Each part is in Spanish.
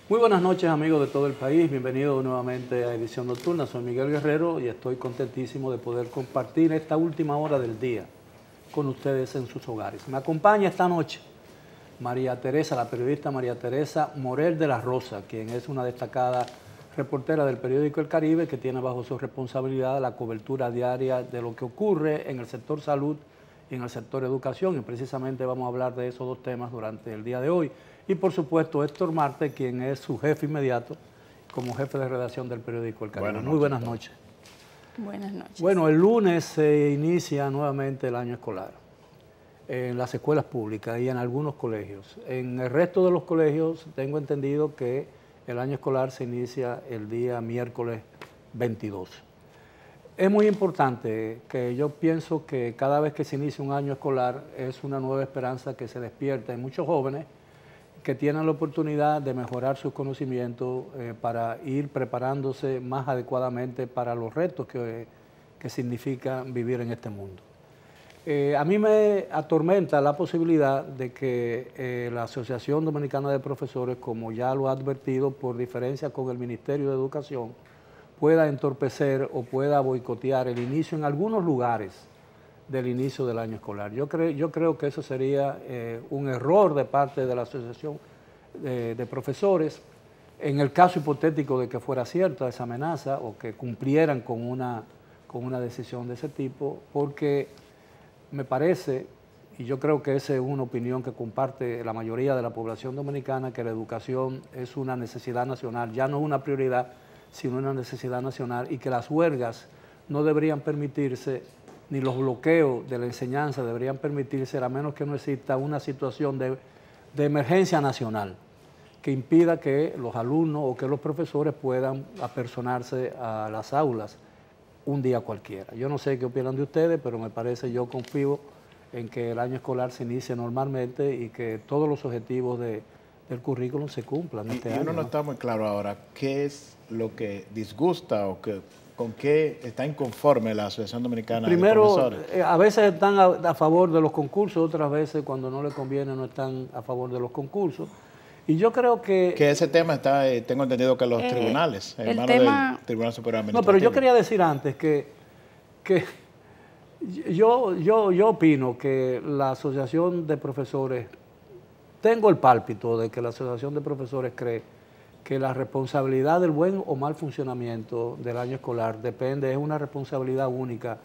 Muy buenas noches, amigos de todo el país. Bienvenidos nuevamente a Edición Nocturna. Soy Miguel Guerrero y estoy contentísimo de poder compartir esta última hora del día con ustedes en sus hogares. Me acompaña esta noche María Teresa, la periodista María Teresa Morel de la Rosa, quien es una destacada reportera del periódico El Caribe, que tiene bajo su responsabilidad la cobertura diaria de lo que ocurre en el sector salud y en el sector educación, y precisamente vamos a hablar de esos dos temas durante el día de hoy. Y por supuesto Héctor Marte, quien es su jefe inmediato como jefe de redacción del periódico El Caribe. Muy buenas noches. Buenas noches. Bueno, el lunes se inicia nuevamente el año escolar en las escuelas públicas y en algunos colegios. En el resto de los colegios tengo entendido que el año escolar se inicia el día miércoles 22. Es muy importante que yo pienso que cada vez que se inicia un año escolar es una nueva esperanza que se despierta en muchos jóvenes que tienen la oportunidad de mejorar sus conocimientos para ir preparándose más adecuadamente para los retos que significa vivir en este mundo. A mí me atormenta la posibilidad de que la Asociación Dominicana de Profesores, como ya lo ha advertido por diferencia con el Ministerio de Educación, pueda entorpecer o pueda boicotear el inicio en algunos lugares del inicio del año escolar. Yo creo que eso sería un error de parte de la Asociación de Profesores, en el caso hipotético de que fuera cierta esa amenaza o que cumplieran con una decisión de ese tipo, porque me parece, y yo creo que esa es una opinión que comparte la mayoría de la población dominicana, que la educación es una necesidad nacional, ya no una prioridad, sino una necesidad nacional, y que las huelgas no deberían permitirse, ni los bloqueos de la enseñanza deberían permitirse, a menos que no exista una situación de emergencia nacional que impida que los alumnos o que los profesores puedan apersonarse a las aulas un día cualquiera. Yo no sé qué opinan de ustedes, pero me parece, yo confío en que el año escolar se inicie normalmente y que todos los objetivos del currículum se cumplan este año. Uno no está muy claro ahora qué es lo que disgusta o con qué está inconforme la Asociación Dominicana de Profesores. Primero, a veces están a favor de los concursos, otras veces cuando no les conviene no están a favor de los concursos. Y yo creo que ese tema está, tengo entendido que los tribunales, en manos del Tribunal Superior Administrativo. No, pero yo quería decir antes que yo opino que la Asociación de Profesores, tengo el pálpito de que la Asociación de Profesores cree que la responsabilidad del buen o mal funcionamiento del año escolar es una responsabilidad única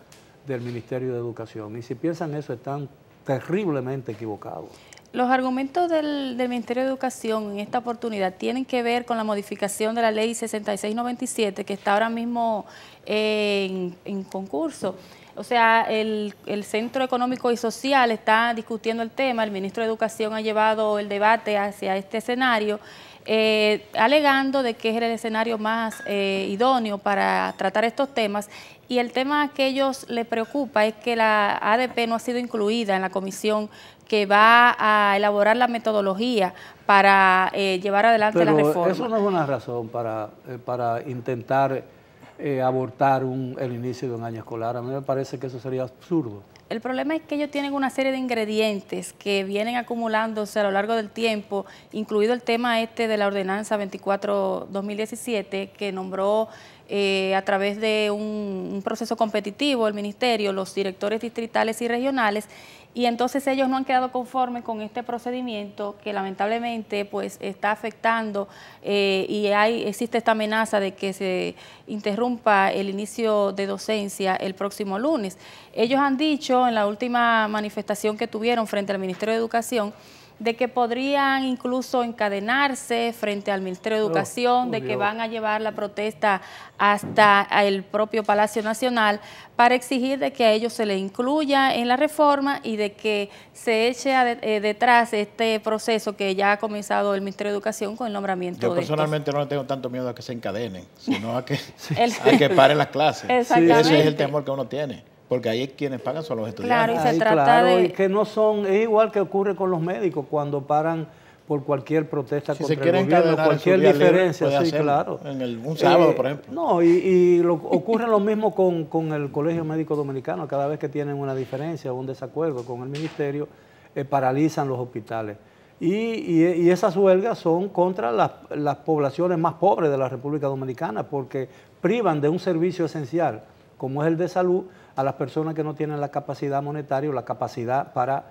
del Ministerio de Educación. Y si piensan eso, están terriblemente equivocados. Los argumentos del Ministerio de Educación en esta oportunidad tienen que ver con la modificación de la Ley 6697, que está ahora mismo en concurso. O sea, el Centro Económico y Social está discutiendo el tema, el ministro de Educación ha llevado el debate hacia este escenario, alegando de que es el escenario más idóneo para tratar estos temas, y el tema que a ellos les preocupa es que la ADP no ha sido incluida en la comisión que va a elaborar la metodología para llevar adelante la reforma. Eso no es una razón para intentar abortar el inicio de un año escolar. A mí me parece que eso sería absurdo. El problema es que ellos tienen una serie de ingredientes que vienen acumulándose a lo largo del tiempo, incluido el tema de la ordenanza 24-2017, que nombró a través de un proceso competitivo el ministerio, los directores distritales y regionales, y entonces ellos no han quedado conformes con este procedimiento que lamentablemente pues está afectando y existe esta amenaza de que se interrumpa el inicio de docencia el próximo lunes. Ellos han dicho en la última manifestación que tuvieron frente al Ministerio de Educación de que podrían incluso encadenarse frente al Ministerio de Educación, de que van a llevar la protesta hasta el propio Palacio Nacional para exigir de que a ellos se les incluya en la reforma y de que se eche detrás este proceso que ya ha comenzado el Ministerio de Educación con el nombramiento Yo personalmente no le tengo tanto miedo a que se encadenen, sino a que paren las clases. Exactamente. Ese es el temor que uno tiene. Porque ahí quienes pagan son los estudiantes. Claro, y se trata de... Y que no son, es igual que ocurre con los médicos cuando paran por cualquier protesta contra el gobierno, cualquier diferencia, libre, sí, claro. Un sábado, por ejemplo. No, ocurre lo mismo con el Colegio Médico Dominicano. Cada vez que tienen una diferencia o un desacuerdo con el ministerio, paralizan los hospitales. Y esas huelgas son contra las poblaciones más pobres de la República Dominicana, porque privan de un servicio esencial, como es el de salud, a las personas que no tienen la capacidad monetaria o la capacidad para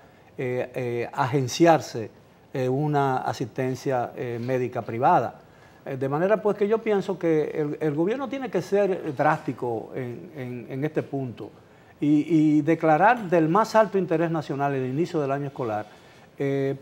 agenciarse una asistencia médica privada. De manera pues que yo pienso que el gobierno tiene que ser drástico en este punto y declarar del más alto interés nacional el inicio del año escolar,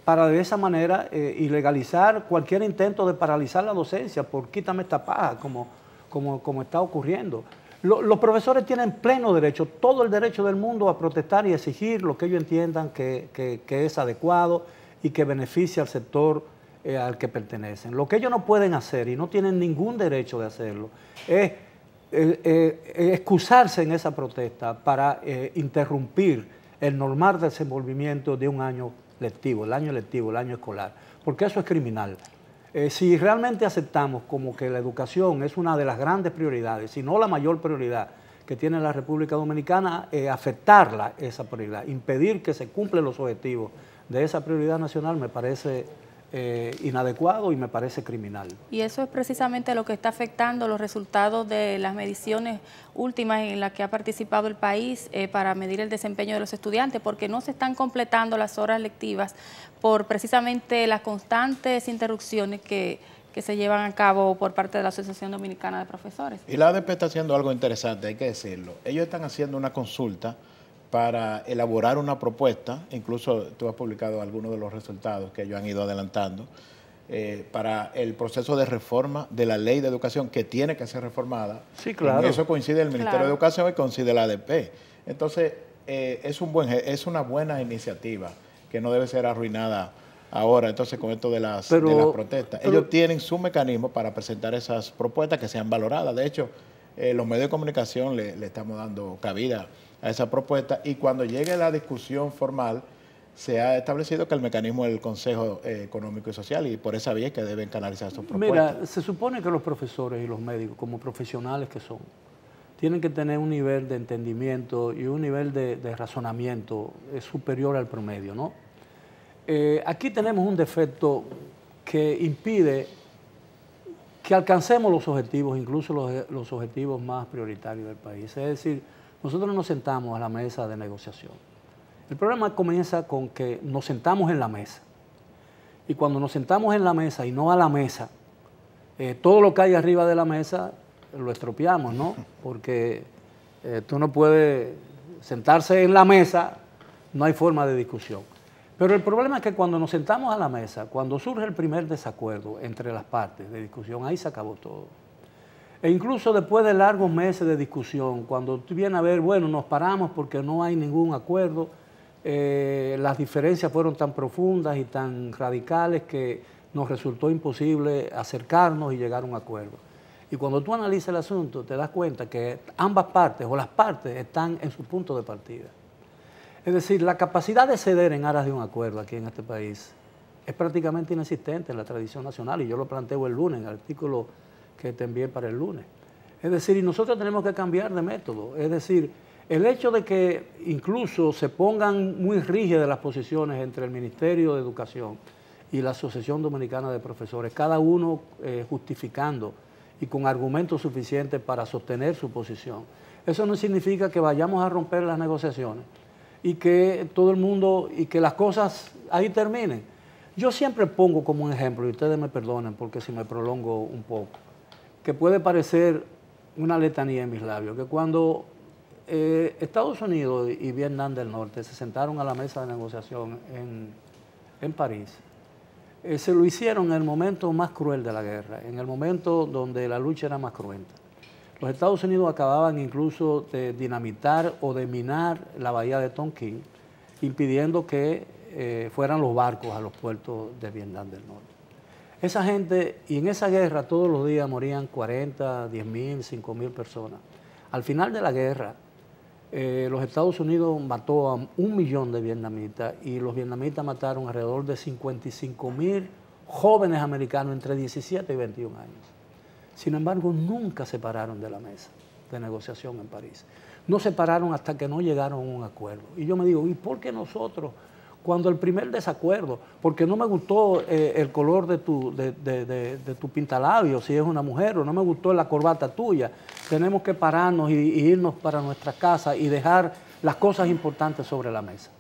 para de esa manera ilegalizar cualquier intento de paralizar la docencia por quítame esta paja, como está ocurriendo. Los profesores tienen pleno derecho, todo el derecho del mundo a protestar y exigir lo que ellos entiendan que es adecuado y que beneficia al sector al que pertenecen. Lo que ellos no pueden hacer, y no tienen ningún derecho de hacerlo, es excusarse en esa protesta para interrumpir el normal desenvolvimiento de un año lectivo, el año escolar, porque eso es criminal. Si realmente aceptamos como que la educación es una de las grandes prioridades, si no la mayor prioridad que tiene la República Dominicana, afectarla esa prioridad, impedir que se cumplan los objetivos de esa prioridad nacional, me parece inadecuado y me parece criminal. Y eso es precisamente lo que está afectando los resultados de las mediciones últimas en las que ha participado el país para medir el desempeño de los estudiantes, porque no se están completando las horas lectivas por precisamente las constantes interrupciones que se llevan a cabo por parte de la Asociación Dominicana de Profesores. Y la ADP está haciendo algo interesante, hay que decirlo. Ellos están haciendo una consulta para elaborar una propuesta, incluso tú has publicado algunos de los resultados que ellos han ido adelantando, para el proceso de reforma de la ley de educación que tiene que ser reformada. Sí, claro. En eso coincide el Ministerio de Educación y coincide la ADP. Entonces, es una buena iniciativa que no debe ser arruinada ahora, entonces, con esto de las protestas. Ellos tienen su mecanismo para presentar esas propuestas que sean valoradas. De hecho, los medios de comunicación le estamos dando cabida a esa propuesta, y cuando llegue la discusión formal se ha establecido que el mecanismo es el Consejo Económico y Social, y por esa vía es que deben canalizar sus propuestas. Mira, se supone que los profesores y los médicos, como profesionales que son, tienen que tener un nivel de entendimiento y un nivel de razonamiento superior al promedio, ¿no? Aquí tenemos un defecto que impide que alcancemos los objetivos, incluso los objetivos más prioritarios del país. Es decir, nosotros nos sentamos a la mesa de negociación. El problema comienza con que nos sentamos en la mesa. Y cuando nos sentamos en la mesa y no a la mesa, todo lo que hay arriba de la mesa lo estropeamos, ¿no? Porque tú no puedes sentarse en la mesa, no hay forma de discusión. Pero el problema es que cuando nos sentamos a la mesa, cuando surge el primer desacuerdo entre las partes de discusión, ahí se acabó todo. E incluso después de largos meses de discusión, cuando tú vienes a ver, bueno, nos paramos porque no hay ningún acuerdo, las diferencias fueron tan profundas y tan radicales que nos resultó imposible acercarnos y llegar a un acuerdo. Y cuando tú analizas el asunto, te das cuenta que ambas partes o las partes están en su punto de partida. Es decir, la capacidad de ceder en aras de un acuerdo aquí en este país es prácticamente inexistente en la tradición nacional, y yo lo planteo el lunes en el artículo que te envié para el lunes. Es decir, y nosotros tenemos que cambiar de método. Es decir, el hecho de que incluso se pongan muy rígidas las posiciones entre el Ministerio de Educación y la Asociación Dominicana de Profesores, cada uno justificando y con argumentos suficientes para sostener su posición, eso no significa que vayamos a romper las negociaciones y que todo el mundo, y que las cosas ahí terminen. Yo siempre pongo como un ejemplo, y ustedes me perdonen porque si me prolongo un poco, que puede parecer una letanía en mis labios, que cuando Estados Unidos y Vietnam del Norte se sentaron a la mesa de negociación en París, se lo hicieron en el momento más cruel de la guerra, en el momento donde la lucha era más cruenta. Los Estados Unidos acababan incluso de dinamitar o de minar la bahía de Tonkin, impidiendo que fueran los barcos a los puertos de Vietnam del Norte. Esa gente, y en esa guerra todos los días morían 40, 10.000, 5.000 personas. Al final de la guerra, los Estados Unidos mató a 1 millón de vietnamitas, y los vietnamitas mataron alrededor de 55.000 jóvenes americanos entre 17 y 21 años. Sin embargo, nunca se pararon de la mesa de negociación en París. No se pararon hasta que no llegaron a un acuerdo. Y yo me digo, ¿y por qué nosotros, cuando el primer desacuerdo, porque no me gustó el color de tu pintalabio, si es una mujer, o no me gustó la corbata tuya, tenemos que pararnos y irnos para nuestra casa y dejar las cosas importantes sobre la mesa.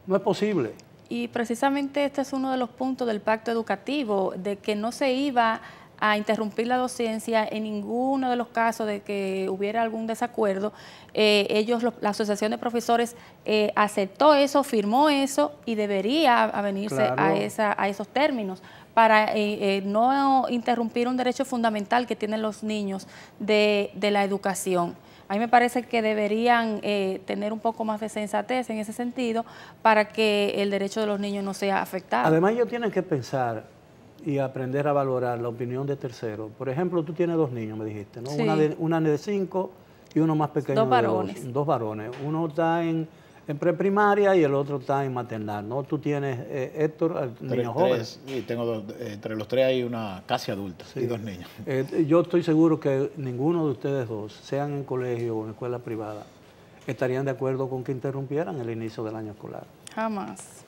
No es posible. Y precisamente este es uno de los puntos del pacto educativo, de que no se iba a interrumpir la docencia en ninguno de los casos de que hubiera algún desacuerdo. La Asociación de Profesores aceptó eso, firmó eso y debería avenirse a esos términos para no interrumpir un derecho fundamental que tienen los niños de la educación. A mí me parece que deberían tener un poco más de sensatez en ese sentido para que el derecho de los niños no sea afectado. Además, ellos tienen que pensar y aprender a valorar la opinión de terceros. Por ejemplo, tú tienes 2 niños, me dijiste, ¿no? Sí. Una de 5 y uno más pequeño. 2 varones. 2 varones. Uno está en preprimaria y el otro está en maternal, ¿no? Tú tienes, Héctor, niños jóvenes. Sí, tengo entre los 3 hay una casi adulta, sí, y 2 niños. Yo estoy seguro que ninguno de ustedes 2, sean en colegio o en escuela privada, estarían de acuerdo con que interrumpieran el inicio del año escolar. Jamás.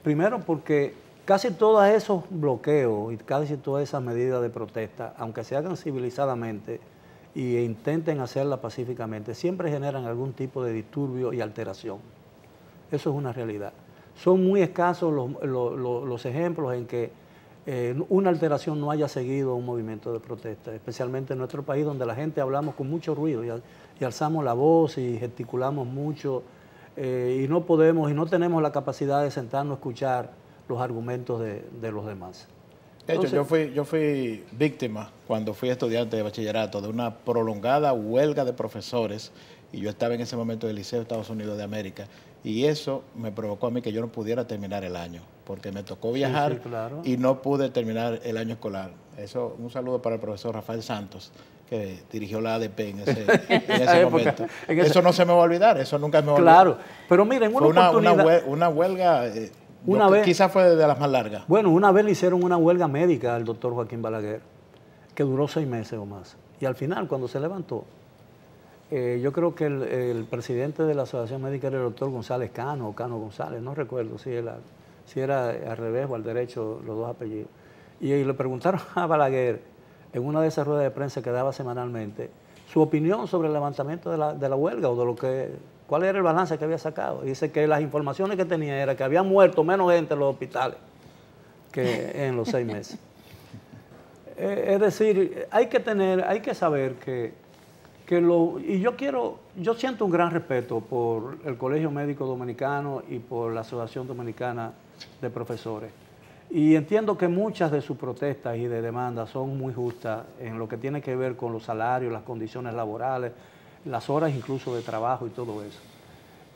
Primero porque casi todos esos bloqueos y casi todas esas medidas de protesta, aunque se hagan civilizadamente e intenten hacerla pacíficamente, siempre generan algún tipo de disturbio y alteración. Eso es una realidad. Son muy escasos los ejemplos en que una alteración no haya seguido un movimiento de protesta, especialmente en nuestro país donde la gente hablamos con mucho ruido y alzamos la voz y gesticulamos mucho y no podemos y no tenemos la capacidad de sentarnos a escuchar los argumentos de los demás. De hecho, yo fui víctima cuando fui estudiante de bachillerato de una prolongada huelga de profesores y yo estaba en ese momento en el Liceo de Estados Unidos de América y eso me provocó a mí que yo no pudiera terminar el año porque me tocó viajar, sí, claro, y no pude terminar el año escolar. Eso, un saludo para el profesor Rafael Santos, que dirigió la ADP en ese momento. Eso no se me va a olvidar, eso nunca me va a olvidar. Claro, pero miren, una huelga... quizás fue de las más largas. Bueno, una vez le hicieron una huelga médica al doctor Joaquín Balaguer, que duró 6 meses o más. Y al final, cuando se levantó, yo creo que el presidente de la Asociación Médica era el doctor González Cano, o Cano González, no recuerdo si era al revés o al derecho los 2 apellidos. Y le preguntaron a Balaguer, en una de esas ruedas de prensa que daba semanalmente, su opinión sobre el levantamiento de la huelga o de lo que... ¿Cuál era el balance que había sacado? Y dice que las informaciones que tenía era que había muerto menos gente en los hospitales que en los 6 meses. Es decir, hay que saber y yo siento un gran respeto por el Colegio Médico Dominicano y por la Asociación Dominicana de Profesores. Y entiendo que muchas de sus protestas y de demandas son muy justas en lo que tiene que ver con los salarios, las condiciones laborales, las horas incluso de trabajo y todo eso.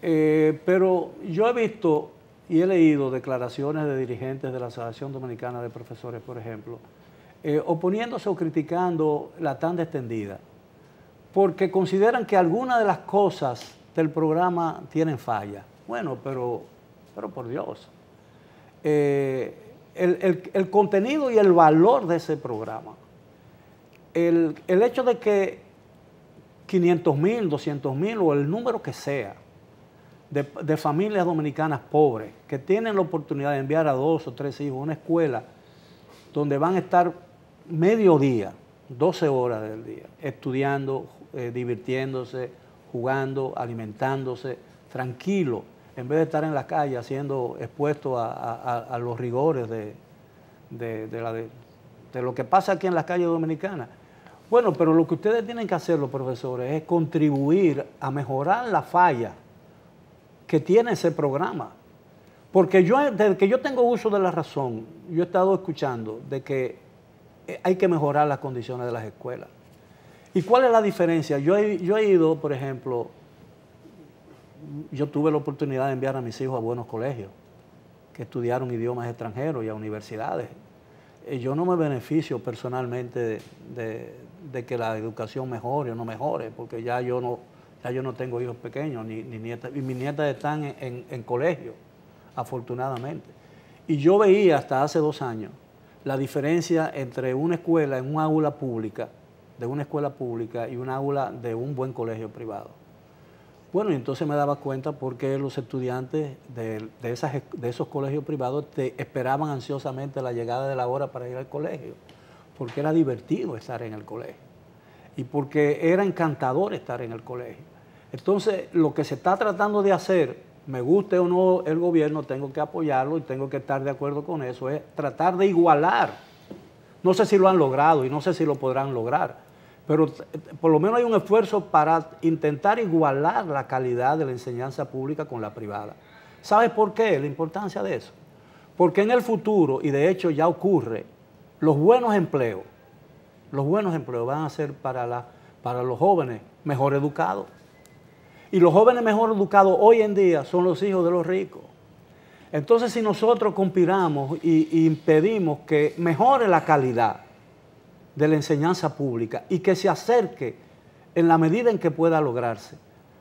Pero yo he visto y he leído declaraciones de dirigentes de la Asociación Dominicana de Profesores, por ejemplo, oponiéndose o criticando la tanda extendida, porque consideran que algunas de las cosas del programa tienen falla. Bueno, pero por Dios. El contenido y el valor de ese programa, el hecho de que 500,000, 200,000 o el número que sea de familias dominicanas pobres que tienen la oportunidad de enviar a 2 o 3 hijos a una escuela donde van a estar medio día, 12 horas del día, estudiando, divirtiéndose, jugando, alimentándose, tranquilo, en vez de estar en la calle siendo expuesto a los rigores de lo que pasa aquí en las calles dominicanas. Bueno, pero lo que ustedes tienen que hacer, los profesores, es contribuir a mejorar la falla que tiene ese programa. Porque desde que yo tengo uso de la razón, yo he estado escuchando de que hay que mejorar las condiciones de las escuelas. ¿Y cuál es la diferencia? Yo he ido, por ejemplo, yo tuve la oportunidad de enviar a mis hijos a buenos colegios, que estudiaron idiomas extranjeros y a universidades. Yo no me beneficio personalmente de que la educación mejore o no mejore, porque ya yo no tengo hijos pequeños ni nietas, y mis nietas están en colegio, afortunadamente. Y yo veía hasta hace 2 años la diferencia entre una escuela en un aula pública, de una escuela pública y un aula de un buen colegio privado. Bueno, y entonces me daba cuenta por qué los estudiantes de esos colegios privados esperaban ansiosamente la llegada de la hora para ir al colegio, porque era divertido estar en el colegio y porque era encantador estar en el colegio. Entonces, lo que se está tratando de hacer, me guste o no el gobierno, tengo que apoyarlo y tengo que estar de acuerdo con eso, es tratar de igualar. No sé si lo han logrado y no sé si lo podrán lograr, pero por lo menos hay un esfuerzo para intentar igualar la calidad de la enseñanza pública con la privada. ¿Sabes por qué? La importancia de eso. Porque en el futuro, y de hecho ya ocurre, los buenos empleos van a ser para los jóvenes mejor educados. Y los jóvenes mejor educados hoy en día son los hijos de los ricos. Entonces, si nosotros conspiramos y impedimos que mejore la calidad de la enseñanza pública y que se acerque en la medida en que pueda lograrse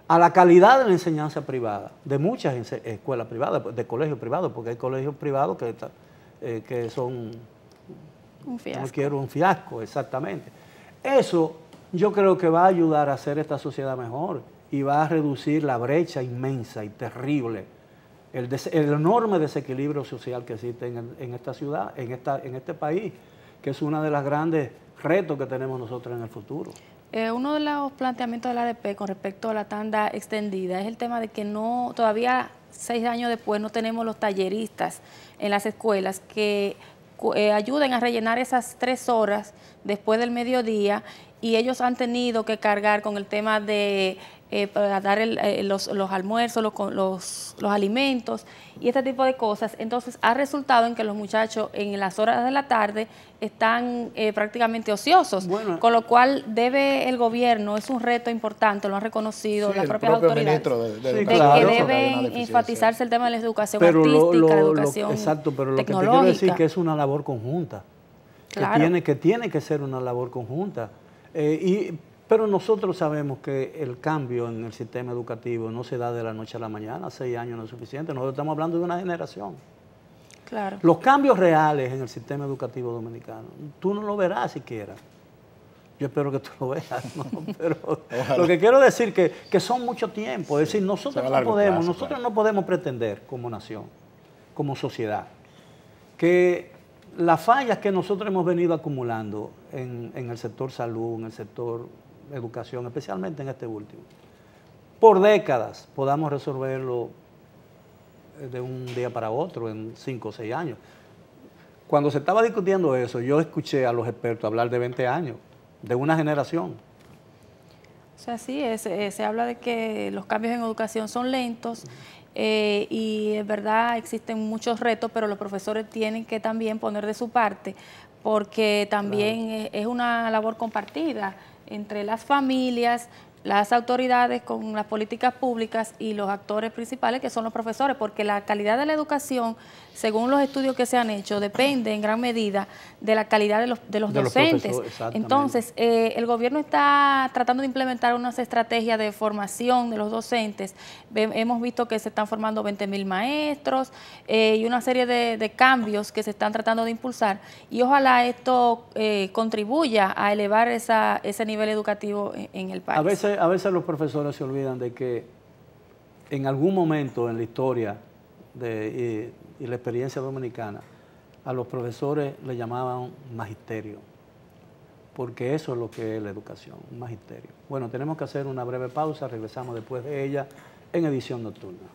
a la calidad de la enseñanza privada, de muchas escuelas privadas, de colegios privados, porque hay colegios privados que son un fiasco. No quiero un fiasco, exactamente. Eso yo creo que va a ayudar a hacer esta sociedad mejor y va a reducir la brecha inmensa y terrible, el enorme desequilibrio social que existe en esta ciudad, en este país, que es uno de los grandes retos que tenemos nosotros en el futuro. Uno de los planteamientos de la ADP con respecto a la tanda extendida es el tema de que todavía 6 años después no tenemos los talleristas en las escuelas que ayuden a rellenar esas 3 horas después del mediodía, y ellos han tenido que cargar con el tema de para dar los almuerzos, los alimentos y este tipo de cosas. Entonces ha resultado en que los muchachos en las horas de la tarde están prácticamente ociosos, bueno, con lo cual debe el gobierno, es un reto importante, lo han reconocido las propias autoridades, de que deben enfatizarse el tema de la educación artística, la educación exacto, pero lo que te quiero decir es que es una labor conjunta, claro, que tiene que ser una labor conjunta. Pero nosotros sabemos que el cambio en el sistema educativo no se da de la noche a la mañana, 6 años no es suficiente, nosotros estamos hablando de una generación. Claro. Los cambios reales en el sistema educativo dominicano, tú no lo verás siquiera. Yo espero que tú lo veas, ¿no? Pero lo que quiero decir que son mucho tiempo, es decir, nosotros no podemos pretender como nación, como sociedad, que las fallas que nosotros hemos venido acumulando en el sector salud, en el sector educación, especialmente en este último, por décadas podamos resolverlo de un día para otro, en 5 o 6 años. Cuando se estaba discutiendo eso, yo escuché a los expertos hablar de 20 años, de una generación. O sea, sí, se habla de que los cambios en educación son lentos, y es verdad, existen muchos retos, pero los profesores tienen que también poner de su parte, porque también claro, es una labor compartida entre las familias, las autoridades con las políticas públicas y los actores principales, que son los profesores, porque la calidad de la educación, según los estudios que se han hecho, depende en gran medida de la calidad de los docentes. Entonces, el gobierno está tratando de implementar unas estrategias de formación de los docentes. Hemos visto que se están formando 20.000 maestros y una serie de cambios que se están tratando de impulsar, y ojalá esto contribuya a elevar ese nivel educativo en el país. A veces los profesores se olvidan de que en algún momento en la historia y la experiencia dominicana, a los profesores le llamaban magisterio, porque eso es lo que es la educación, un magisterio. Bueno, tenemos que hacer una breve pausa, regresamos después de ella en Edición Nocturna.